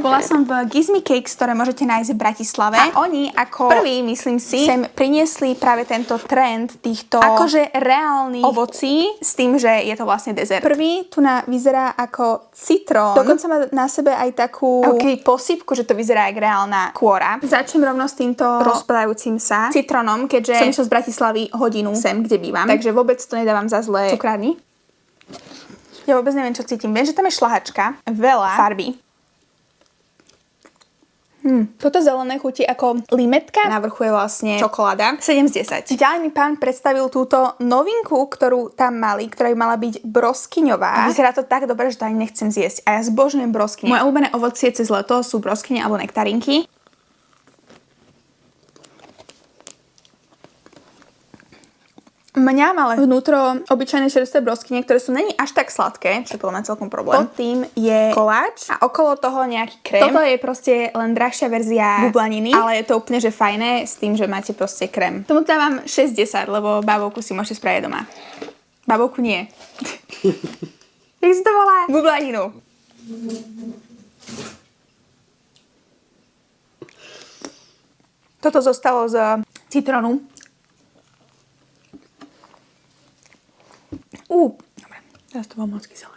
Bola som v Gizmi Cakes, ktoré môžete nájsť v Bratislave. A oni ako prvý, myslím si, sem priniesli práve tento trend týchto akože reálnych ovocí s tým, že je to vlastne dezert. Prvý tu vyzerá ako citrón. Dokonca má na sebe aj takú posypku, že to vyzerá ako reálna kôra. Začnem rovno s týmto rozpadajúcim sa citrónom, keďže som išla z Bratislavy hodinu sem, kde bývam. Takže vôbec to nedávam za zlé cukrárni. Ja vôbec neviem, čo cítim. Viem, že tam je šlahačka, veľa farby. Toto zelené chutí ako limetka. Na vrchu je vlastne čokoláda. 7 z 10. Ďalej mi pán predstavil túto novinku, ktorú tam mali, ktorá by mala byť broskyňová. A vyzerá to tak dobre, že to ani nechcem zjesť. A ja zbožňujem broskyne. Moje obľúbené ovocie cez leto sú broskyne alebo nektarinky. Mňam ale vnútro obyčajné čerstvé broskyne, ktoré sú není až tak sladké, čo je podľa mňa celkom problém. Pod tým je koláč a okolo toho nejaký krém. Toto je proste len drahšia verzia bublaniny, ale je to úplne že fajné s tým, že máte proste krém. Tomu dávam 6/10, lebo bábovku si môžete spraviť doma. Bábovku nie. Jak si to volá? Bublaninu. Toto zostalo z citrónu. Dobre, teraz to mám moc kyselé.